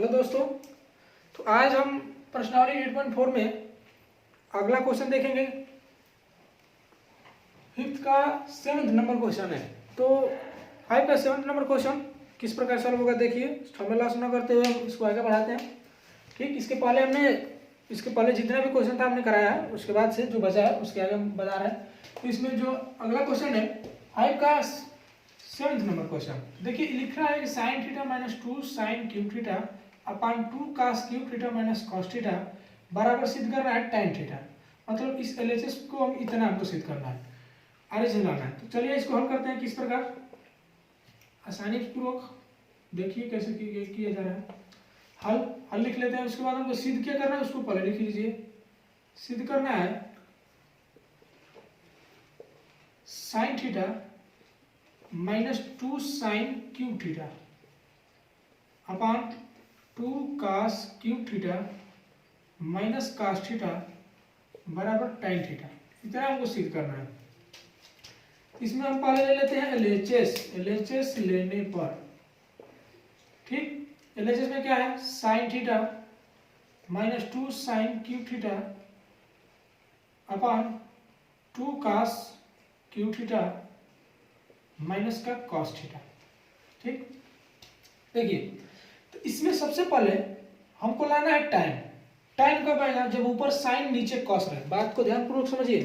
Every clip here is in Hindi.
हेलो दोस्तों, तो आज हम प्रश्नावली 8.4 में अगला क्वेश्चन देखेंगे। फिफ्थ का 7th नंबर क्वेश्चन है। तो 5 का 7th नंबर क्वेश्चन किस प्रकार सॉल्व होगा देखिए। फॉर्मूला सुना करते हुए हम इसको आगे बढ़ाते हैं। ठीक, इसके पहले जितना भी क्वेश्चन था हमने कराया है, उसके बाद से जो बचा है उसके आगे हम बता रहे हैं। तो इसमें जो अगला क्वेश्चन है 5 का 7th नंबर क्वेश्चन देखिए, लिख रहा है कि sine theta minus 2 sine cube theta upon 2 cos cube theta minus cos theta बराबर सिद्ध करना है tan थीटा। मतलब इस एलएचएस को हम इतना हमको सिद्ध करना है, आरएचएस लाना है। तो चलिए इसको हल करते हैं किस प्रकार, आसानी पूर्वक देखिए कैसे किया जा रहा है। हल लिख लेते हैं, उसके बाद हमको सिद्ध क्या करना है उसको पहले लिख लीजिए। सिद्ध करना है sine theta minus 2 sine cube theta upon 2 cos cube theta minus cos theta बराबर tan थीटा, इतना हमको सिद्ध करना है। इसमें हम पहले ले लेते हैं एलएचएस लेने पर। ठीक, एलएचएस में क्या है sine theta minus 2 sine cube theta upon 2 cos cube theta minus का कॉस थीटा। ठीक, देखिए तो इसमें सबसे पहले हमको लाना है टाइम कब आएगा, जब ऊपर साइन नीचे कॉस रहे। बात को ध्यानपूर्वक समझिए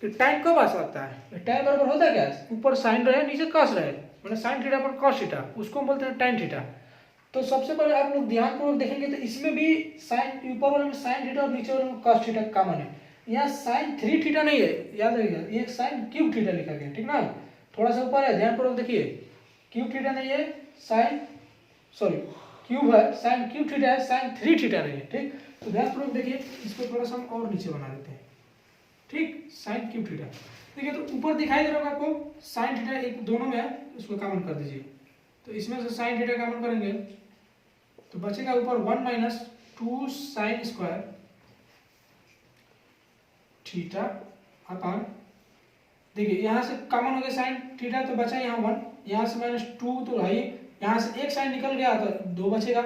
कि टाइम कब आ सकता है। टाइम बराबर होता है क्या, ऊपर साइन रहे नीचे कॉस रहे, मतलब साइन थीटा पर कॉस थीटा, उसको हम बोलते हैं tan थीटा। तो सबसे पहले आप लोग ध्यानपूर्वक देखेंगे तो इसमें भी साइन, ऊपर वाले में साइन थीटा और नीचे वाले में कॉस थीटा कॉमन है। यहाँ साइन 3 थीटा नहीं है, याद रखिएगा, ये साइन क्यूब थीटा लिखा गया। ठीक ना, थोड़ा सा ऊपर है, ध्यानपूर्वक देखिए। क्यूब थीटा नहीं है, क्यूब है, साइन क्यूब थीटा है, साइन 3 थीटा नहीं है। ठीक, तो ध्यानपूर्वक देखिए, इसको थोड़ा सा हम और नीचे बना देते हैं। ठीक, साइन क्यूब थीटा देखिए, तो ऊपर दिखाई दे रहा होगा आपको साइन थीटा, एक दोनों में है, उसको कॉमन कर दीजिए। तो इसमें से साइन थीटा कॉमन करेंगे तो बचेगा ऊपर 1 minus 2 sine square theta upon, देखिए यहाँ से कॉमन हो गया साइन थीटा तो बचा यहाँ 1, यहाँ से माइनस 2 तो है, यहाँ से एक साइन निकल गया तो 2 बचेगा।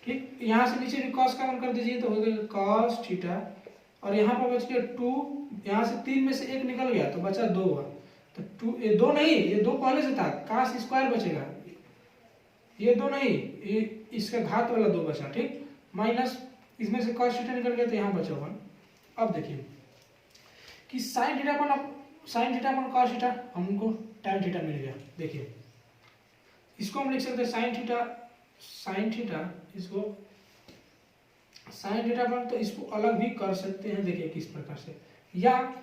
ठीक, यहाँ से नीचे भी कॉस कॉमन कर दीजिए तो हो गया कॉस थीटा, और यहाँ पर बच गया 2, यहाँ से 3 में से 1 निकल गया तो बचा 2 हुआ। तो 2, ये 2 नहीं, ये 2 पहले से था, कास स्क्वायर बचेगा, ये 2 नहीं, ये इसका घात वाला 2 बचा। ठीक, माइनस इसमें से कॉस थीटा निकल गया तो यहाँ बचा 1। अब देखिए कि साइन थीटा पर कॉस थीटा हमको tan थीटा मिल गया। देखिए इसको हम लिख सकते हैं साइन थीटा, इसको साइन थीटा पर, तो इसको अलग भी कर सकते हैं। देखिए किस प्रकार से, या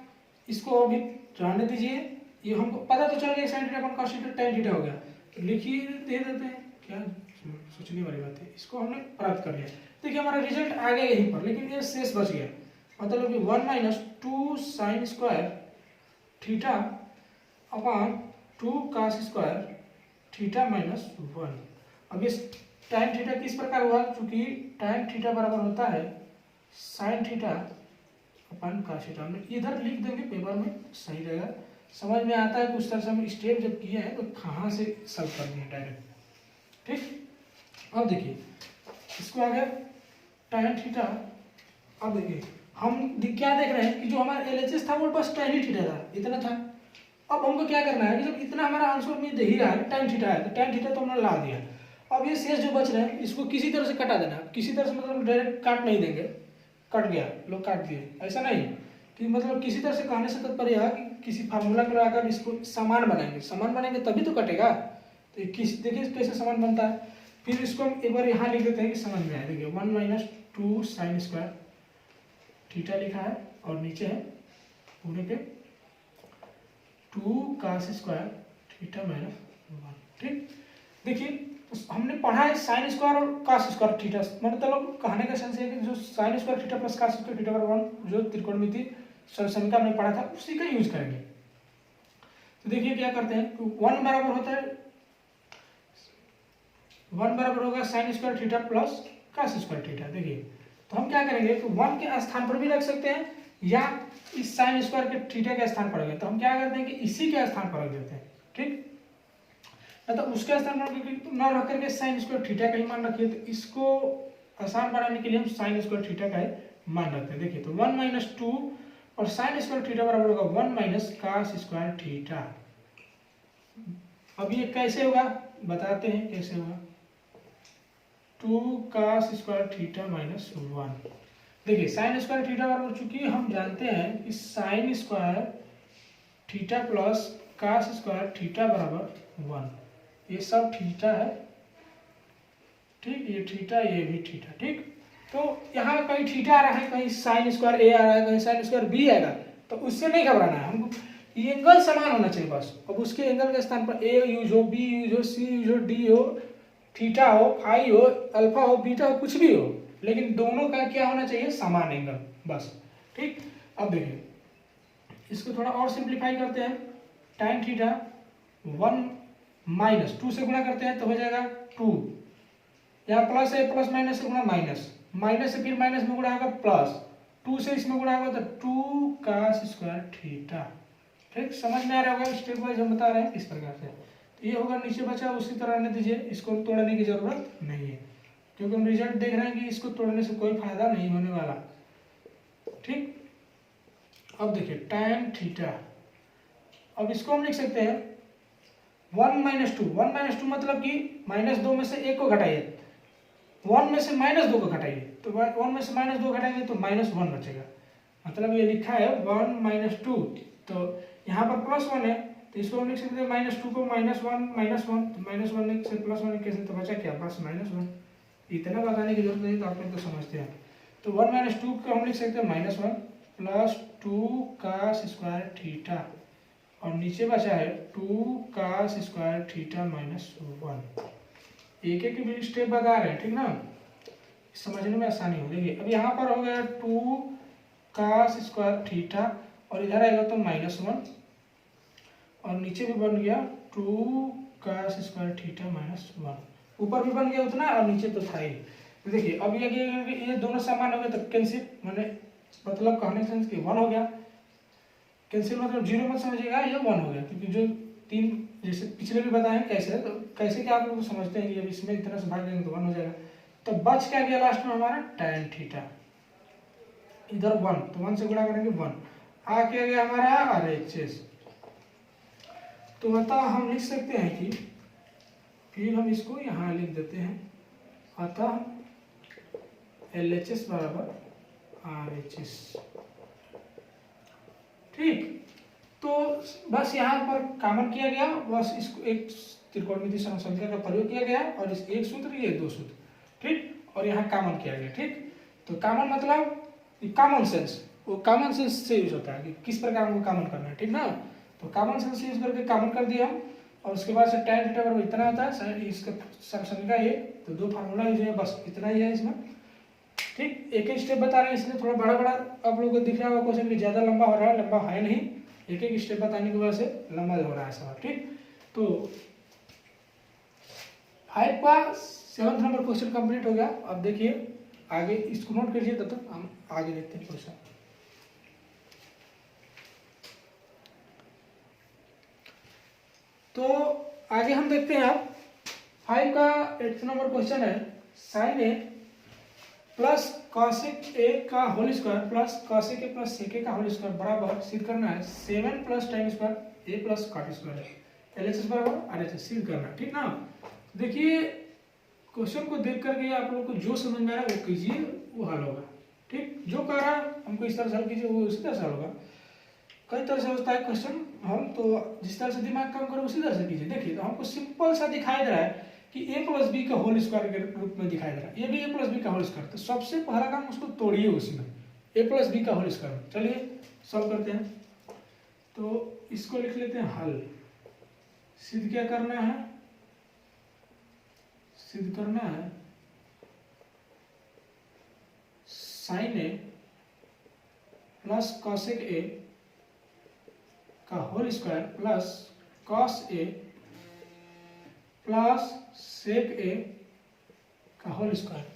इसको अभी रहने दीजिए, ये हमको पता तो चल गया साइन थीटा पर कॉस थीटा tan थीटा हो गया, तो लिखिए दे देते हैं, क्या सोचने वाली बात है। इसको हमने प्राप्त कर लिया। देखिए हमारा रिजल्ट आ गया यहीं पर, लेकिन ये शेष बच गया, मतलब कि 1 minus 2 sine square theta upon 2 cos square theta minus 1। अब इस tan थीटा किस प्रकार हुआ, क्योंकि tan थीटा बराबर होता है sine theta upon cos theta. हमने इधर लिख देंगे पेपर में, सही रहेगा, समझ में आता है। कुछ तरह से हम स्टेप जब किए हैं तो कहाँ से सॉल्व कर दिए डायरेक्ट। ठीक, अब देखिए इसको आ गया tan थीटा। अब देखिए हम क्या देख रहे हैं कि जो हमारा एलएचएस था वो बस tan ही थीटा था, इतना था। अब हमको क्या करना है कि जब इतना हमारा आंसर में दे ही रहा है tan थीटा है, तो tan थीटा तो हमने ला दिया। अब ये शेष जो बच रहे हैं इसको किसी तरह से कटा देना। किसी तरह से मतलब डायरेक्ट काट नहीं देंगे, कट गया, लोग काट दिए, ऐसा नहीं कि मतलब किसी तरह से कहने से तात्पर्य है कि किसी फार्मूला को लगाकर इसको समान बनाएंगे तभी तो कटेगा। तो किस देखिए कैसे समान बनता है। फिर इसको हम एक बार यहाँ लिख देते हैं कि समझ में आए। देखिए 1 माइनस 2 साइन स्क्वायर थीटा लिखा है, और नीचे है पूरे पे 2 कास स्क्वायर थीटा माइनस 1। ठीक, देखिए हमने पढ़ा है साइन स्क्वायर और कास स्क्वायर थीटा, मतलब कहने का सेंस है कि जो sine square theta plus cos square theta बराबर 1 जो त्रिकोणमिति समीकरण हमने पढ़ा था उसी का यूज करेंगे। तो देखिए क्या करते हैं, 1 बराबर होता है, 1 बराबर होगा sine square theta plus cos square theta. देखिए तो हम क्या करेंगे तो 1 के स्थान पर भी रख सकते हैं, या इस साइन स्क्वायर के थीटा के स्थान पर रखेंगे, तो हम क्या करते हैं कि इसी के स्थान पर रख देते हैं। ठीक, मतलब उसके स्थान पर न रख करके साइन स्क्वायर थीटा का ही मान रखिए। तो इसको आसान बनाने के लिए हम साइन स्क्वायर थीटा का ही मान रखते हैं। देखिए तो 1 - 2 और साइन स्क्वायर थीटा बराबर होगा 1 - cos स्क्वायर थीटा। अब ये कैसे होगा बताते हैं कैसे होगा। 2 cos स्क्वायर थीटा -1। देखिए साइन स्क्वायर थीटा बराबर, चूंकि हम जानते हैं कि sign square theta plus cos square theta बराबर 1, ये सब थीटा है, ठीक, ये थीटा ये भी थीटा, ठीक। तो यहाँ कहीं थीटा आ रहा है, कहीं साइन स्क्वायर ए आ रहा है, कहीं साइन स्क्वायर बी आएगा, तो उससे नहीं घबराना है हमको, ये एंगल समान होना चाहिए बस। अब उसके एंगल के स्थान पर ए यूज हो, बी यूज हो, सी यूज हो, डी हो, थीटा हो, फाई हो, अल्फा हो, बीटा हो, कुछ भी हो, लेकिन दोनों का क्या होना चाहिए, समान एंगल, बस, ठीक। अब देखिए इसको थोड़ा और सिंप्लीफाई करते हैं। tan थीटा 1 - 2 से गुणा करते हैं तो हो जाएगा 2, यहाँ प्लस है, प्लस माइनस से गुणा माइनस, माइनस से फिर माइनस में गुणा होगा प्लस, 2 से इसमें गुणा होगा तो 2 cos स्क्वायर थीटा, ठीक। समझ में आ रहा होगा, स्टेप वाइज हम बता रहे हैं इस प्रकार से। तो ये होगा, नीचे बचा उसी तरह रहने दीजिए, इसको तोड़ने की जरूरत नहीं है, क्योंकि हम रिजल्ट देख रहे हैं कि इसको तोड़ने से कोई फायदा नहीं होने वाला, ठीक। अब देखिए tan थीटा, अब इसको हम लिख सकते हैं 1 - 2, 1 - 2 मतलब कि -2 में से 1 को घटाइए, 1 में से -2 को घटाइए, तो 1 में से -2 घटाएंगे तो -1 बचेगा, मतलब ये लिखा है 1 - 2, तो यहाँ पर +1 है, तो इसको हम लिख सकते हैं -2 को -1 -1, तो -1 से +1 कैसे, तो बचा क्या, बस -1। इतना बताने की जरूरत नहीं, तो आप लोग तो समझते हैं। तो 1 - 2 को हम लिख सकते हैं -1 + 2 cos स्क्वायर थीटा, और नीचे बचा है 2 cos स्क्वायर थीटा -1। एक एक भी स्टेप बता रहे हैं, ठीक ना, समझने में आसानी हो जाएगी। अब यहाँ पर हो गया 2 cos स्क्वायर थीटा, और इधर आएगा तो -1, और नीचे भी बन गया 2 cos स्क्वायर थीटा -1, ऊपर भी बन गया उतना और नीचे तो था ही। तो देखिए अब ये दोनों समान हो गए, तो कैंसिल, मैंने मतलब कहने का सेंस कि 1 हो गया, कैंसिल मतलब 0 मत समझिएगा, ये 1 हो गया, क्योंकि जो 3 जैसे पिछले भी बताए कैसे, तो कैसे क्या आप लोग समझते हैं कि अब इसमें इतना से भाग देंगे तो 1 हो जाएगा। तो बच क्या गया लास्ट में हमारा tan थीटा, इधर 1, तो 1 से गुणा करेंगे 1, आ क्या गया हमारा RHS। तो अतः हम लिख सकते हैं कि, फिर हम इसको यहाँ लिख देते हैं, अतः LHS बराबर RHS, ठीक। तो बस यहाँ पर कॉमन किया गया, बस इसको एक त्रिकोणमितीय संख्या का प्रयोग किया गया, और इस एक सूत्र ये 2 सूत्र, ठीक, और यहाँ कॉमन किया गया, ठीक। तो कॉमन मतलब कॉमन सेंस, वो कॉमन सेंस से यूज होता है कि किस प्रकार हमको कॉमन करना है, ठीक ना। तो कॉमन सेंस यूज करके कॉमन कर दिया हम, और उसके बाद से tan थीटा बराबर इतना होता है, इसका समसंख्या ये, तो 2 फार्मूला यूज है, बस इतना ही है इसमें, ठीक। एक एक स्टेप बता रहे हैं, इसलिए थोड़ा बड़ा बड़ा आप लोगों को दिख रहा होगा क्वेश्चन कि ज्यादा लंबा हो रहा है, लंबा है नहीं, एक एक स्टेप बताने की वजह से लंबा हो रहा है सवाल, ठीक। तो 5 का 7th नंबर क्वेश्चन कंप्लीट हो गया। अब देखिए आगे इसको नोट कीजिए, तब तक हम आगे देखते हैं क्वेश्चन। तो आगे हम देखते हैं, अब 5 का 8th नंबर क्वेश्चन है, sin A plus cosec A का whole square plus cosec A plus sec A का होल स्क्वायर बराबर सिद्ध करना है 7 + tan square A plus cot square LHS बराबर RHS सिद्ध करना है, ठीक ना। देखिए क्वेश्चन को देख करके आप लोग को जो समझ में आ रहा है वो कीजिए, वो हल होगा, ठीक। जो कह रहा है हमको इस तरह से हल कीजिए, वो उसी तरह से हल होगा। कई तरह से होता है क्वेश्चन हल, तो जिस तरह से दिमाग काम करो उसी तरह से कीजिए। देखिए तो हमको सिंपल सा दिखाई दे रहा है कि a + b का होल स्क्वायर के रूप में दिखाई दे रहा है, ये भी a + b का होल स्क्वायर, तो सबसे पहला काम उसको तोड़िए उसमें, a + b का होल स्क्वायर। चलिए सॉल्व करते हैं, तो इसको लिख लेते हैं हल। सिद्ध क्या करना है, सिद्ध करना है sin A plus cosec A का whole square plus cos A plus sec A का होल स्क्वायर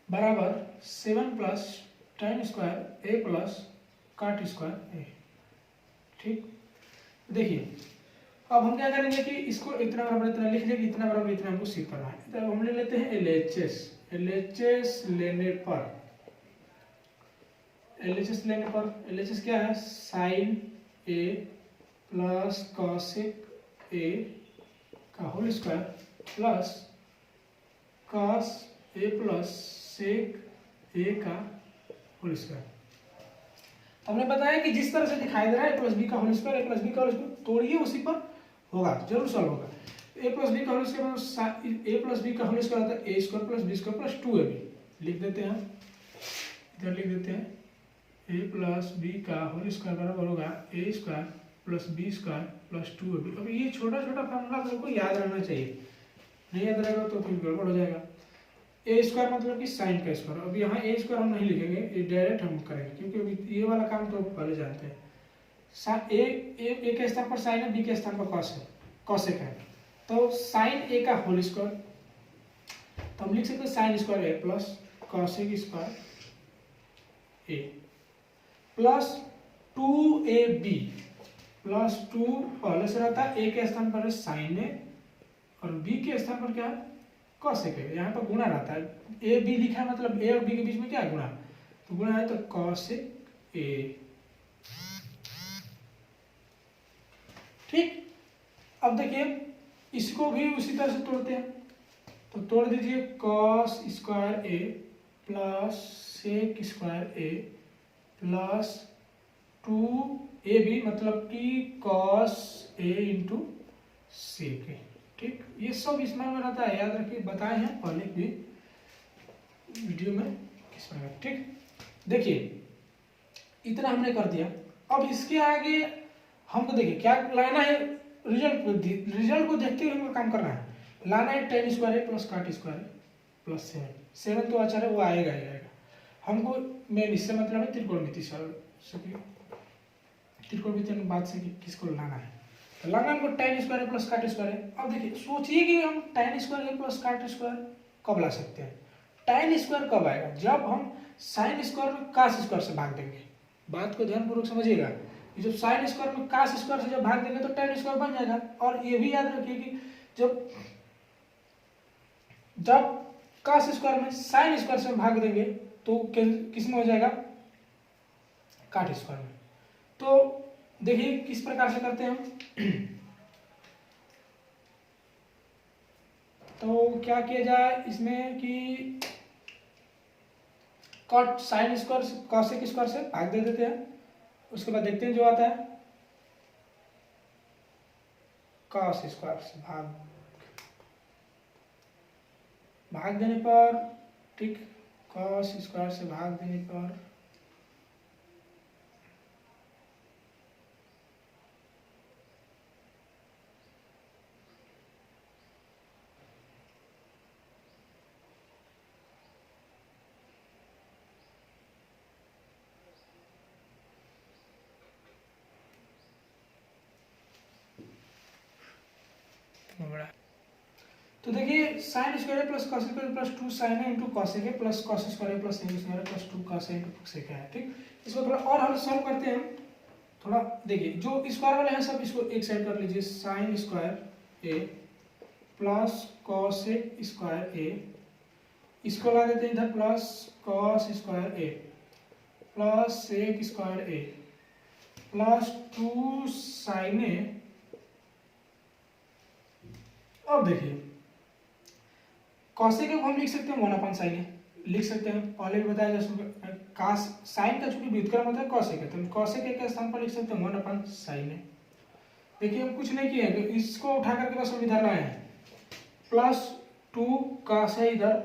बराबर 7 + tan square A plus cot square A, ठीक। देखिए अब हम क्या करेंगे कि इसको इतना बराबर इतना लिख देंगे, इतना बराबर इतना हमको सीख करना है। तो हम ले लेते हैं LHS। LHS लेने पर LHS क्या है, sine A plus cosec A का whole square plus cos A plus sec A का होल स्क्वायर। हमने बताया कि जिस तरह से दिखाई दे रहा है a प्लस बी का whole square, a plus B का होल स्क्वायर तोड़िए उसी पर होगा, जरूर सॉल्व होगा। a प्लस बी का whole square, a plus B का होल स्क्वायर होता है a square plus B square plus 2ab। लिख देते हैं, इधर लिख देते हैं a प्लस बी का होल स्क्वायर बराबर होगा a square plus B square plus 2ab। अब ये छोटा छोटा फॉर्मूला हमको याद रहना चाहिए, नहीं याद रहेगा तो फिर गड़बड़ हो जाएगा। ए स्क्वायर मतलब कि साइन का स्क्वायर। अब यहाँ ए स्क्वायर हम नहीं लिखेंगे, ये डायरेक्ट हम करेंगे क्योंकि अभी ये वाला काम तो पहले जानते हैं। ए के स्थान पर साइन है, बी के स्थान पर कॉस है, कॉसेक है। तो साइन ए का होल स्क्वायर, तो हम लिख सकते हैं साइन स्क्वायर ए प्लस कॉसेक स्क्वायर ए प्लस 2ab प्लस 2 पहले से रहता है, ए के स्थान पर है साइन ए और बी के स्थान पर क्या है कॉसेक है। यहाँ पर गुणा रहता है, ए बी लिखा है मतलब ए और बी के बीच में क्या है गुणा, तो गुणा है तो कॉसेक ए। ठीक, अब देखिए इसको भी उसी तरह से तोड़ते हैं, तो तोड़ दीजिए कॉस स्क्वायर ए प्लस सेक स्क्वायर ए प्लस 2ab मतलब कि कॉस ए इंटू सेक ए। ठीक, ये सब इसमें रहता है, याद रखिए, बताए हैं पहले भी वीडियो में किस प्रकार। ठीक, देखिए इतना हमने कर दिया। अब इसके आगे हमको देखिए क्या लाना है, रिजल्ट को देखते हुए हमको काम करना है। लाना है tan स्क्वायर है प्लस काट स्क्वायर है प्लस 7 तो अच्छा है वो आएगा ही आएगा। हमको मेन इससे मतलब है त्रिकोणमिति त्रिकोणमिति बात से कि किसको लाना है, तो लाना हमको tan स्क्वायर है प्लस काट स्क्वायर है। अब देखिए सोचिए कि हम tan स्क्वायर है प्लस काट स्क्वायर कब ला सकते हैं। tan स्क्वायर कब आएगा, जब हम साइन स्क्वायर में कास स्क्वायर से भाग देंगे। बात को ध्यानपूर्वक समझिएगा, जब साइन स्क्वायर में कास स्क्वायर से जब भाग देंगे तो tan स्क्वायर बन जाएगा। और ये भी याद रखिए कि जब कास स्क्वायर में साइन स्क्वायर से भाग देंगे तो किस में हो जाएगा, काट स्क्वायर में। तो देखिए किस प्रकार से करते हैं हम। तो क्या किया जाए इसमें कि cot sine square cosec square से भाग दे देते हैं, उसके बाद देखते हैं जो आता है कॉस स्क्वायर से भाग देने पर, ठीक, कॉस स्क्वायर से भाग देने पर बड़ा। तो देखिए sine square plus cos square plus 2 sine into cosec है plus cos square plus sine square plus 2 cos into sec है। ठीक, इसको थोड़ा और हल सॉल्व करते हैं। थोड़ा देखिए जो स्क्वायर वाले हैं सब इसको एक साइड कर लीजिए, साइन स्क्वायर ए प्लस कॉसेक स्क्वायर ए, इसको ला देते हैं इधर प्लस कॉस स्क्वायर ए प्लस सेक स्क्वायर ए प्लस 2 साइन ए। अब देखिए कॉसेक को हम लिख सकते हैं 1/sin ए, लिख सकते हैं, पहले भी बताया जैसे कास साइन का चूंकि व्युत्क्रम होता है कॉसेक है, तो कॉसेक के स्थान पर लिख सकते हैं 1/sin ए। देखिए हम कुछ नहीं किए, तो इसको उठा करके बस हम इधर लाए हैं, प्लस 2 cos है इधर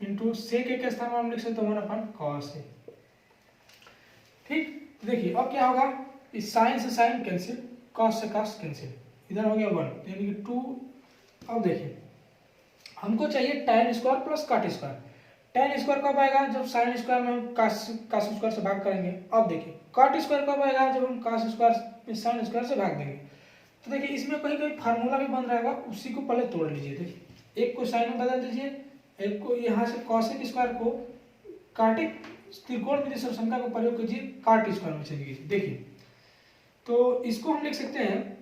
इंटू सेक के स्थान पर हम लिख सकते हैं 1/cos ए। ठीक, देखिए अब क्या होगा, इस साइन से साइन कैंसिल, कॉस से कॉस कैंसिल, इधर हो गया 1 यानी कि 2। अब देखिए हमको चाहिए tan स्क्वायर प्लस काट स्क्वायर। tan स्क्वायर कब आएगा, जब साइन स्क्वायर में हम कास स्क्वायर से भाग करेंगे। अब देखिए काट स्क्वायर कब आएगा, जब हम कास स्क्वायर में साइन स्क्वायर से भाग देंगे। तो देखिए इसमें कहीं कहीं फार्मूला भी बन रहेगा, उसी को पहले तोड़ लीजिए। देखिए एक को साइन में बदल दीजिए, एक को यहाँ से कॉसेक स्क्वायर को काटिक त्रिकोणमिति संख्या को प्रयोग कीजिए, काट स्क्वायर में चेंज कीजिए। देखिए तो इसको हम लिख सकते हैं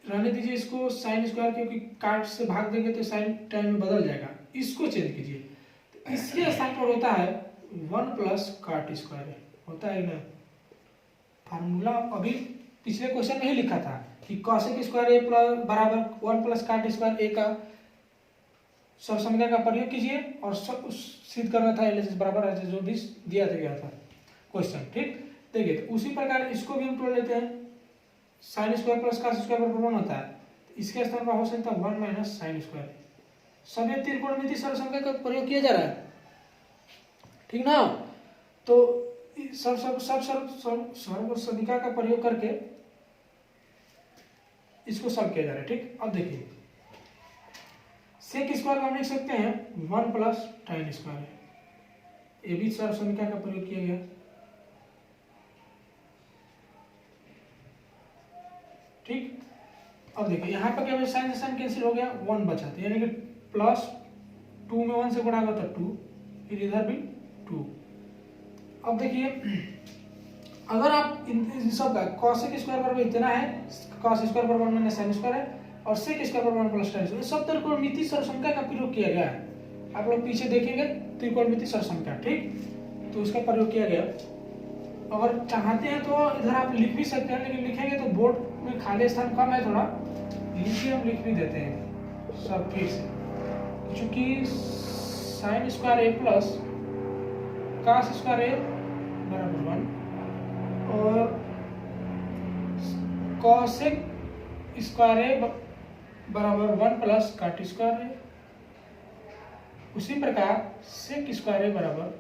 रहने दीजिए इसको साइन स्क्वायर, क्योंकि काट से भाग देंगे तो साइन टाइम में बदल जाएगा, इसको चेंज कीजिए। तो इसके स्थान पर होता है 1 प्लस काट स्क्वायर होता है ना। फार्मूला अभी पिछले क्वेश्चन में ही लिखा था कि कॉसेक स्क्वायर ए प्लस बराबर 1 प्लस काट स्क्वायर ए का सर्वसंख्या का प्रयोग कीजिए और सिद्ध करना था एलएचएस बराबर है जो भी दिया गया था क्वेश्चन। ठीक, देखिए तो उसी प्रकार इसको भी हम तोड़ लेते हैं। Sign square plus cos square बराबर 1 होता है, इसके स्थान पर हो सकता है 1 माइनस साइन स्क्वायर। सभी त्रिकोणमिति सर्वसंख्या का प्रयोग किया जा रहा है, ठीक ना। तो सर्वसंख्या का प्रयोग करके इसको सॉल्व किया जा रहा है। ठीक, अब देखिए सेक स्क्वायर हम लिख सकते हैं 1 प्लस tan स्क्वायर, ये भी सर्वसंख्या का प्रयोग किया गया। ठीक, अब देखिए यहाँ पर क्या हुआ, साइन से साइन कैंसिल हो गया, 1 बचा था, यानी कि प्लस 2 में 1 से गुणा होगा तो 2, फिर इधर भी 2। अब देखिए अगर आप इन सब का कॉसेक स्क्वायर बराबर इतना है, कॉस स्क्वायर बराबर 1 माइनस साइन स्क्वायर है, और सेक स्क्वायर बराबर 1 प्लस tan स्क्वायर, सब त्रिकोणमिति सर्वसंख्या का प्रयोग किया गया है। आप लोग पीछे देखेंगे त्रिकोणमिति सर्वसंख्या, ठीक, तो उसका प्रयोग किया गया। अगर चाहते हैं तो इधर आप लिख भी सकते हैं, लेकिन लिखेंगे तो बोर्ड में खाली स्थान कम है थोड़ा, नीचे हम लिख भी देते हैं सब फिर से, क्योंकि साइन स्क्वायर ए प्लस कॉस स्क्वायर ए बराबर 1 और कॉसेक स्क्वायर ए बराबर 1 प्लस काट स्क्वायर ए, उसी प्रकार सेक स्क्वायर ए बराबर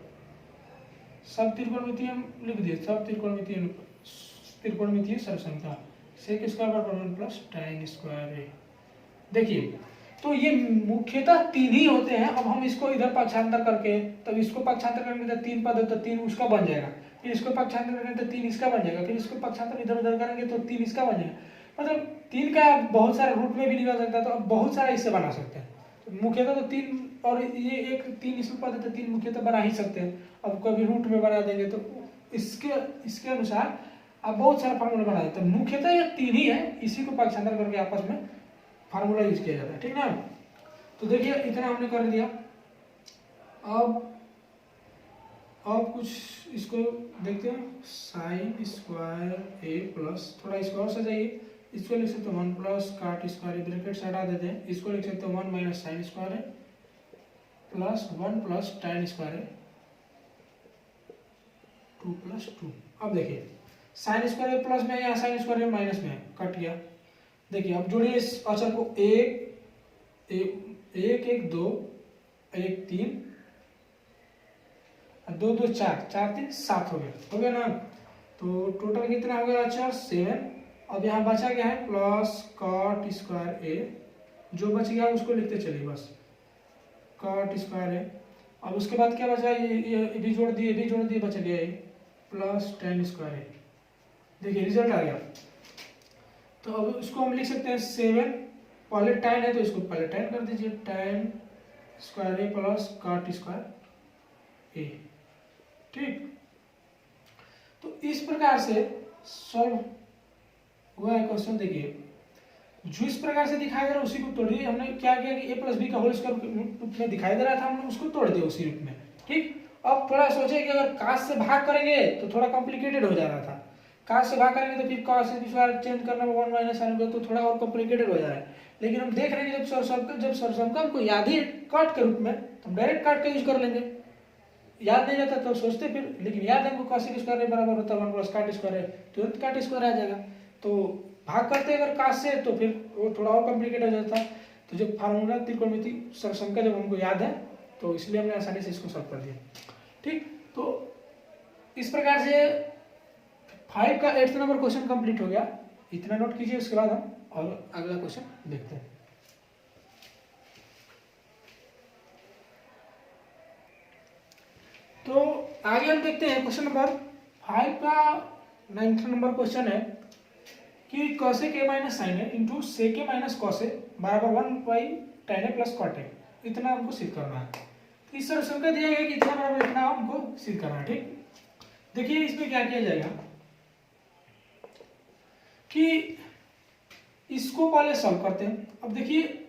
सब त्रिकोणमिति हम लिख दिए, सब त्रिकोणमितीय सर्वसंख्या सेक स्क्वायर बराबर 1 प्लस tan स्क्वायर ए। देखिए तो ये मुख्यतः 3 ही होते हैं। अब हम इसको इधर पक्षांतर करके, तब इसको पक्षांतर करेंगे तो 3 पद है तो 3 उसका बन जाएगा, फिर इसको पक्षांतर करेंगे तो 3 इसका बन जाएगा, फिर इसको पक्षांतर इधर उधर करेंगे तो 3 इसका बन जाएगा। मतलब 3 का बहुत सारे रूप में भी निकल सकता है, तो अब बहुत सारा इससे बना सकते हैं। तो मुख्यतः तो 3 और ये एक 3 इसमें पद है तो 3 मुख्यतः बना ही सकते हैं। अब कभी रूट में बना देंगे तो इसके अनुसार आप बहुत सारा फार्मूला बना देते हैं। मुख्यतः ये 3 ही है, इसी को पक्षांतर करके आपस में फार्मूला यूज किया जाता है, ठीक ना। तो देखिए इतना हमने कर दिया। अब कुछ इसको देखते हैं, साइन स्क्वायर ए प्लस, थोड़ा इसको और सजाइए, इसको लिख सकते हैं 1 प्लस काट स्क्वायर, ब्रैकेट से हटा देते हैं, इसको लिख सकते हैं 1 माइनस साइन स्क्वायर है प्लस 1 प्लस tan स्क्वायर है 2 प्लस 2। अब देखिए साइन स्क्वायर प्लस में, यहाँ साइन स्क्वायर माइनस में कट गया। देखिए अब जोड़िए इस अचर को, 1 1 2 1 3 2 2 4 4 3 7 हो गया ना। तो टोटल कितना हो गया अचर 7। अब यहाँ बचा क्या है प्लस कॉट स्क्वायर ए, जो बच गया उसको लिखते चलिए बस कॉट स्क्वायर ए। अब उसके बाद क्या बचा, ये भी जोड़ दिए, भी जोड़ दिए, बच गया ये प्लस tan स्क्वायर ए। देखिए रिजल्ट आ गया। तो अब इसको हम लिख सकते हैं 7, पहले tan है तो इसको पहले tan कर दीजिए, tan square A plus cot square A. ठीक, तो इस प्रकार से सॉल्व हुआ है क्वेश्चन। देखिए जो इस प्रकार से दिखाई दे रहा है उसी को तोड़िए। हमने क्या किया कि a प्लस बी का होल स्क्वायर रूप में दिखाई दे रहा था, हमने उसको तोड़ दिया उसी रूप में। ठीक, अब थोड़ा सोचे कि अगर काश से भाग करेंगे तो थोड़ा कॉम्प्लिकेटेड हो जा रहा था, काश से भाग करेंगे तो फिर काश से चेंज करना 1 माइनस साइन तो थोड़ा और कॉम्प्लिकेटेड हो जा रहा है। लेकिन हम देख रहे हैं कि जब सर्वसंख्या को याद ही काट के रूप में, तो डायरेक्ट काट के यूज कर लेंगे। याद नहीं रहता तो सोचते फिर, लेकिन याद है हमको कॉसेक स्क्वायर बराबर होता है 1 प्लस काट स्क्वायर है, तुरंत काट स्क्वायर आ जाएगा। तो भाग करते अगर काश से तो फिर वो थोड़ा और कॉम्प्लिकेट हो जाता। तो जो फार्मूला त्रिकोणमिति सर्वसंख्या जब हमको याद है तो इसलिए हमने आसानी से इसको सॉल्व कर दिया। ठीक, तो इस प्रकार से 5 का 8th नंबर क्वेश्चन कंप्लीट हो गया। इतना नोट कीजिए, उसके बाद हम और अगला क्वेश्चन देखते हैं। तो आगे हम देखते हैं क्वेश्चन नंबर 5 का 9th नंबर क्वेश्चन है कि cosec A minus sine A into sec A minus cos A बराबर 1/tan ए प्लस कॉट ए, इतना हमको सिद्ध करना है। तो इस सर्वसंख्या दिया गया कि इतना बराबर इतना हमको सिद्ध करना है। ठीक, देखिए इसमें क्या किया जाएगा कि इसको पहले सॉल्व करते हैं। अब देखिए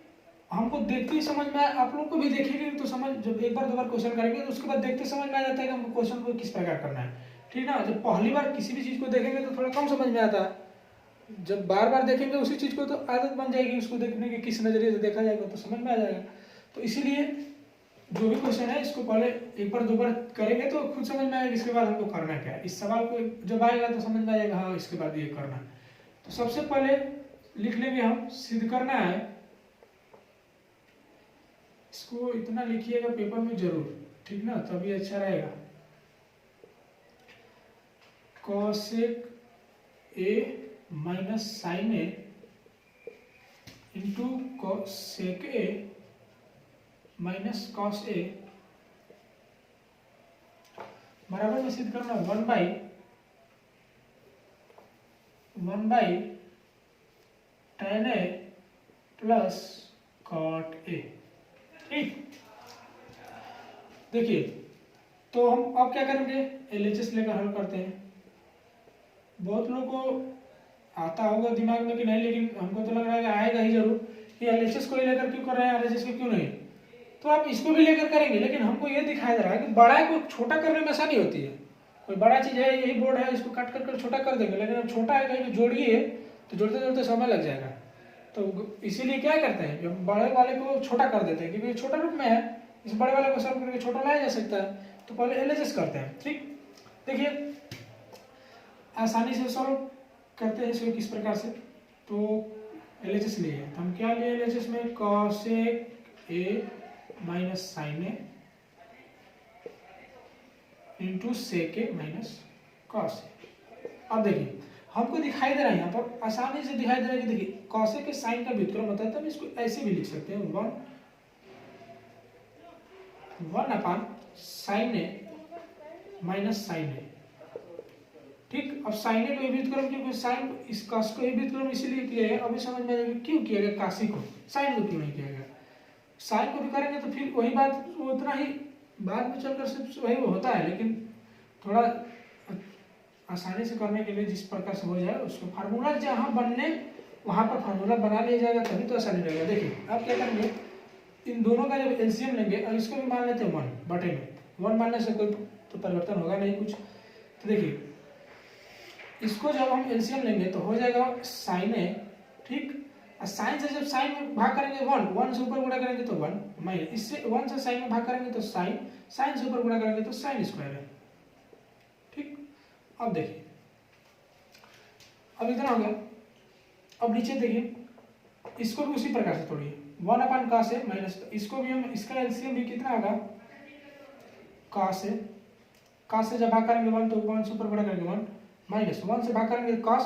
हमको देखते ही समझ में आप लोग को भी देखेंगे तो समझ, जब एक बार दो बार क्वेश्चन करेंगे तो उसके बाद देखते समझ में आ जाता है कि हमको क्वेश्चन को किस प्रकार करना है, ठीक ना। जब पहली बार किसी भी चीज़ को देखेंगे तो थोड़ा कम समझ में आता है, जब बार बार देखेंगे उसी चीज़ को तो आदत बन जाएगी, उसको देखने की किस नज़रिए से देखा जाएगा तो समझ में आ जाएगा। तो इसीलिए जो भी क्वेश्चन है इसको पहले एक बार दो बार करेंगे तो खुद समझ में आएगा इसके बाद हमको करना क्या है। इस सवाल को जब आएगा तो समझ में आ जाएगा हाँ इसके बाद ये करना है। तो सबसे पहले लिख लेंगे हम, सिद्ध करना है, इसको इतना लिखिएगा पेपर में जरूर, ठीक ना, तभी अच्छा रहेगा। Cosec A minus sine A into cosec A minus cos A बराबर में सिद्ध करना 1/1 tan A plus cot A. ठीक, देखिए तो हम अब क्या करेंगे, एलएचएस लेकर हल करते हैं। बहुत लोगों को आता होगा दिमाग में कि नहीं, लेकिन हमको तो लग रहा है कि आएगा ही जरूर कि एलएचएस को लेकर क्यों कर रहे हैं, आरएचएस को क्यों नहीं। तो आप इसको भी लेकर करेंगे, लेकिन हमको ये दिखाया जा रहा है कि बड़ा को छोटा करने में आसानी होती है। कोई बड़ा चीज है, यही बोर्ड है, इसको काट कर छोटा कर देंगे, लेकिन अब छोटा है कहीं जोड़िए तो जोड़ते जोड़ते समय लग जाएगा। तो इसीलिए क्या करते हैं, जब बड़े वाले को छोटा कर देते हैं क्योंकि छोटा रूप में है, इस बड़े वाले को सॉल्व करके छोटा लाया जा सकता है। तो पहले एलएचएस करते हैं। ठीक, देखिए आसानी से सॉल्व करते हैं इसको किस प्रकार से। तो एलएचएस लिए तो हम क्या लिए एलएचएस में, cosec A minus sine A into sec A minus cos A. अब देखिए हमको दिखाई दे रहा है यहाँ पर, आसानी से दिखाई दे रहा है कि देखिए कॉसेक के साइन का व्युत्क्रम होता है, तो हम इसको ऐसे भी लिख सकते हैं 1 साइन ए माइनस साइन ए। ठीक, अब साइन ए को व्युत्क्रम, क्योंकि साइन इस कॉस को व्युत्क्रम इसीलिए किया है, अभी समझ में आएगा क्यों किया गया काशी को, साइन को क्यों नहीं किया गया। साइन को भी करेंगे तो फिर वही बात उतना ही बाद में चलकर सिर्फ वही होता है, लेकिन थोड़ा आसानी से करने के लिए जिस प्रकार से हो जाए उसको फार्मूला जहाँ बनने वहाँ पर फार्मूला बना लिया जाएगा, तभी तो आसानी रहेगा। देखिए आप क्या करेंगे, इन दोनों का जब एलसीएम लेंगे और इसको भी मान लेते हैं 1 बटे में, 1 मानने से कोई तो परिवर्तन होगा नहीं कुछ। तो देखिए इसको जब हम एलसीएम लेंगे तो हो जाएगा साइन ए। ठीक, और साइन से जब साइन में भाग करेंगे 1 से ऊपर गुणा करेंगे तो 1 माइनस, इससे 1 से साइन में भाग करेंगे तो साइन, साइन से ऊपर गुणा करेंगे तो साइन स्क्वायर है। ठीक, अब देखिए अब इतना हो गया। अब नीचे देखिए इसको भी उसी प्रकार से तोड़िए, 1 cos ए माइनस, इसको भी हम, इसका एलसीएम भी कितना होगा, cos ए, cos से जब भाग करेंगे 1 तो 1 से ऊपर गुणा करेंगे 1 माइनस, 1 से भाग करेंगे cos,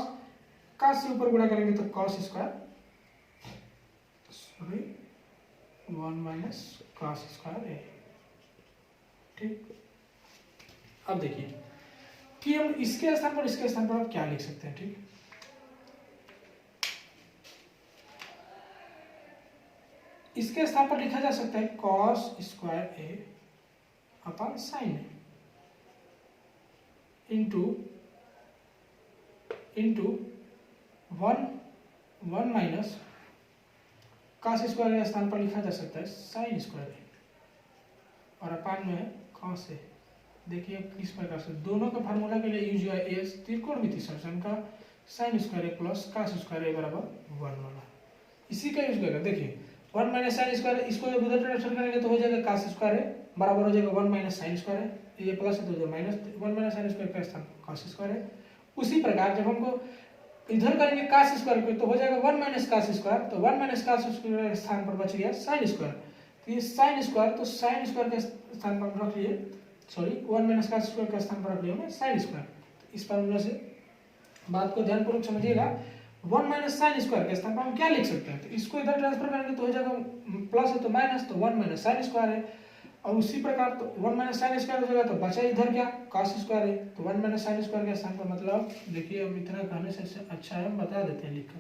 cos से ऊपर गुणा करेंगे तो cos square, sorry 1 minus cos square A. ठीक, अब देखिए कि हम इसके स्थान पर इसके स्थान पर आप क्या लिख सकते हैं। ठीक, इसके स्थान पर लिखा जा सकता है cos square A upon sine A into 1 minus cos square के स्थान पर लिखा जा सकता है साइन स्क्वायर ए और अपान में cos ए। देखिए किस प्रकार से दोनों का फार्मूला के लिए यूज हुआ है, त्रिकोणमिति समीकरण का साइन स्क्वायर ए प्लस cos स्क्वायर ए बराबर 1 वाला, इसी का यूज करेगा। देखिए 1 माइनस साइन स्क्वायर, इसको जब उधर ट्रांसफर करेंगे तो हो जाएगा cos स्क्वायर है बराबर हो जाएगा 1 माइनस साइन स्क्वायर है, ये प्लस है तो जो माइनस 1 माइनस साइन स्क्वायर का स्थान cos स्क्वायर है। उसी प्रकार जब हमको इधर करेंगे cos स्क्वायर को तो हो जाएगा 1 माइनस cos स्क्वायर, तो 1 माइनस cos स्क्वायर के स्थान पर बच गया साइन स्क्वायर, तो ये साइन स्क्वायर, तो साइन स्क्वायर के स्थान पर रख लिए, सॉरी 1 माइनस cos स्क्वायर के स्थान पर रख लिया साइन स्क्वायर। इस फार्मूला से बात को ध्यानपूर्वक समझिएगा, 1 माइनस साइन स्क्वायर के स्थान पर हम क्या लिख सकते हैं, तो इसको इधर ट्रांसफर करेंगे तो हो जाएगा प्लस है तो माइनस, तो 1 माइनस साइन स्क्वायर है, और उसी प्रकार तो 1 माइनस साइन स्क्वायर हो जाएगा तो बचा इधर क्या cos स्क्वायर है, तो 1 माइनस साइन स्क्वायर के स्थान पर मतलब देखिए हम इतना कहने से अच्छा है हम बता देते हैं लिखकर।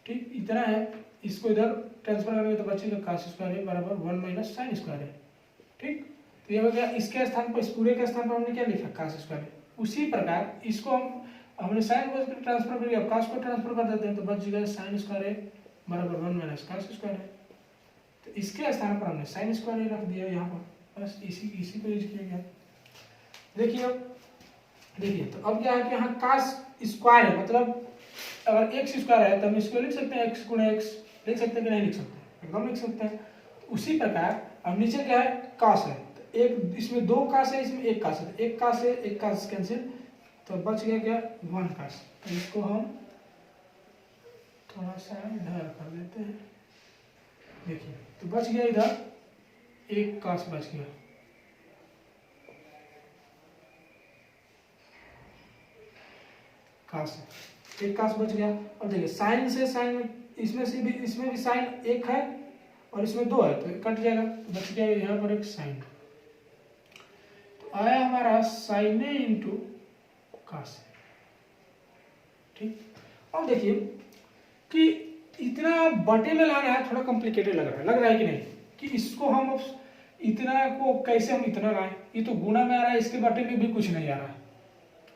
ठीक, इतना है, इसको इधर ट्रांसफर करेंगे तो बचेगा cos स्क्वायर है बराबर 1 माइनस साइन स्क्वायर है। ठीक, तो ये हो गया, इसके स्थान पर, इस पूरे के स्थान पर हमने क्या लिखा cos स्क्वायर है। उसी प्रकार इसको हम हमने साइन को ट्रांसफर कर दिया, कास को ट्रांसफर कर देते हैं तो बच गया साइन स्क्वायर ए बराबर 1 माइनस कास स्क्वायर है। तो इसके स्थान पर हमने साइन स्क्वायर ए रख दिया यहाँ पर, बस इसी को यूज किया गया। देखिए तो अब क्या है कि यहाँ कास स्क्वायर है, मतलब अगर एक्स स्क्वायर है तो हम इसको लिख सकते हैं एक्स गुणा एक्स, लिख सकते हैं कि नहीं लिख सकते, एकदम लिख सकते हैं। उसी प्रकार अब नीचे क्या है कास है, तो एक इसमें 2 कास है, इसमें 1 कास है, तो 1 कास है 1 कास कैंसिल, तो बच गया क्या 1 कास। तो इसको हम थोड़ा सा इधर कर देते हैं, देखिए तो बच गया इधर 1 कास बच गया। कास 1 कास बच गया। और देखिए साइन से साइन, इसमें भी साइन 1 है और इसमें 2 है, तो कट जाएगा, तो बच गया यहाँ पर एक साइन। तो आया हमारा साइन ए इंटू कास। ठीक, अब देखिए कि इतना बटे में लाना है, थोड़ा कॉम्प्लिकेटेड लग रहा है कि नहीं, कि इसको हम इतना को कैसे हम इतना लाएं, ये तो गुणा में आ रहा है, इसके बटे में भी कुछ नहीं आ रहा है,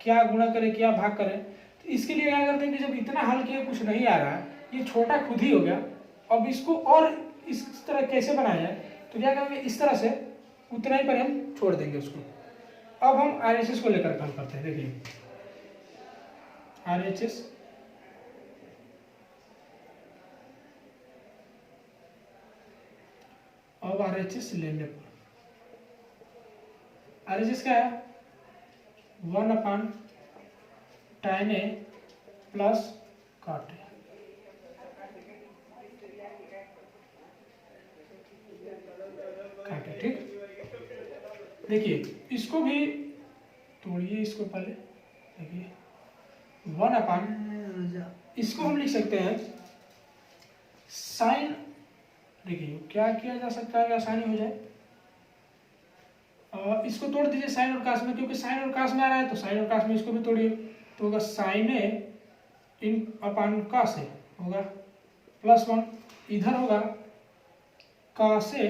क्या गुणा करें क्या भाग करें। तो इसके लिए क्या करते हैं कि जब इतना हल किया कुछ नहीं आ रहा है, ये छोटा खुद ही हो गया, अब इसको और इस तरह कैसे बनाया जाए, तो क्या करेंगे इस तरह से उतना ही पर हम छोड़ देंगे उसको। अब हम RHS को लेकर काम करते हैं। देखिए RHS अब RHS लेने पर RHS क्या है 1/tan A plus cot A। ठीक, देखिए इसको भी तोड़िए, इसको पहले देखिए 1/, इसको हम लिख सकते हैं साइन। देखिए क्या किया जा सकता है कि आसानी हो जाए, इसको तोड़ दीजिए साइन और कास में, क्योंकि साइन और कास में आ रहा है तो साइन और कास में इसको भी तोड़िए, तो होगा साइन ए इन अपान कास ए होगा प्लस 1, इधर होगा कास ए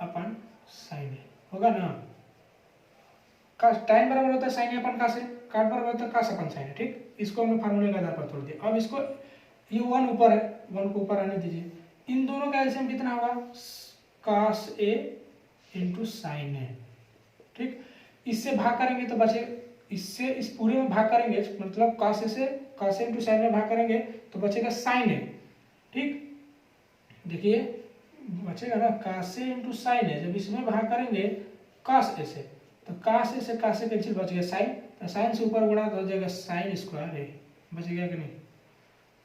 अपान साइन ए होगा ना। टाइम बराबर होता है साइन ए अपन कास ए, काट बराबर होता है कास अपन साइन ए। ठीक, इसको हमने फार्मूले के आधार पर तोड़ दिया। अब इसको ये 1 ऊपर है, 1 को ऊपर आने दीजिए, इन दोनों का एलसीएम कितना होगा कास ए इंटू साइन ए। ठीक, इससे भाग करेंगे तो बचे, इससे इस पूरे में भाग करेंगे, मतलब कास ए से कास ए इंटू साइन ए भाग करेंगे तो बचेगा साइन ए। ठीक, देखिए बचेगा ना कास ए इंटू साइन ए, जब इसमें भाग करेंगे कास ए से, तो कास ए से कास ए कैंसिल, बच गया साइन, तो साइन से ऊपर गुणा हो जाएगा साइन स्क्वायर ए, बच गया कि नहीं।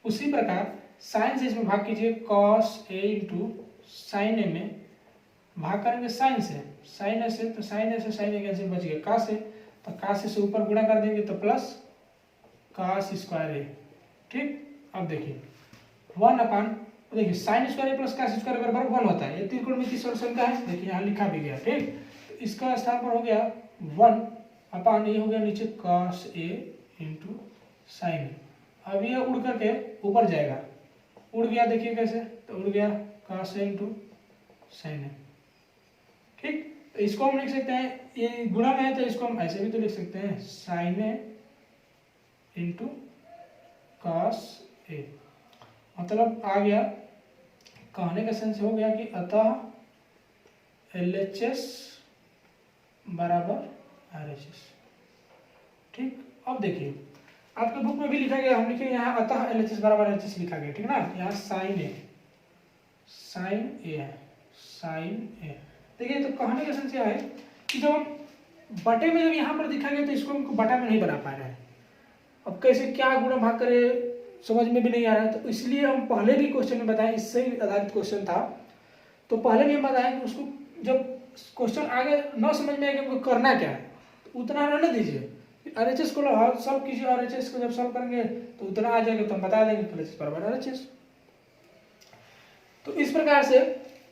उसी प्रकार साइन से इसमें भाग कीजिए, कॉस ए इंटू साइन ए में भाग करेंगे साइन से, साइन ए से, तो साइन ए से साइन ए कैंसिल, बच गया कास ए, तो कास ए से ऊपर गुणा कर देंगे तो प्लस कास स्क्वायर ए। ठीक, अब देखिए 1/, देखिए साइन स्क्वायर ए प्लस कास स्क्वायर बराबर 1 होता है, ये त्रिकोणमितीय समीकरण का है, देखिए यहाँ लिखा भी गया। ठीक, तो इसका स्थान पर हो गया 1/, ये हो गया नीचे कास ए इंटू साइन ए। अब ये उड़ करके ऊपर जाएगा, उड़ गया, देखिए कैसे, तो उड़ गया कास ए इंटू साइन ए। ठीक, तो इसको हम लिख सकते हैं, ये गुणा में है तो इसको हम ऐसे भी तो लिख सकते हैं साइन ए इंटू कास ए, मतलब आ गया, कहने का सेंस हो गया कि अतः LHS बराबर RHS। ठीक, अब देखिए आपके बुक में भी लिखा गया, हम लिखे यहाँ अतः LHS बराबर RHS लिखा गया। ठीक ना, यहाँ साइन ए है, साइन ए। देखिए तो कहने का सेंस यह है कि जब हम बटे में, जब यहाँ पर दिखा गया तो इसको हमको बटा में नहीं बना पा रहा है, अब कैसे क्या गुणा भाग करे समझ में भी नहीं आ रहा है, तो इसलिए हम पहले भी क्वेश्चन में बताएं, इससे ही आधारित क्वेश्चन था, तो पहले भी हम बताएं कि उसको जब क्वेश्चन आगे न समझ में आए कि हमको करना क्या है, तो उतना रहने दीजिए, RHS को सॉल्व कीजिए, RHS को जब सॉल्व करेंगे तो उतना आ जाएगा, तो हम बता देंगे LHS बराबर RHS। तो इस प्रकार से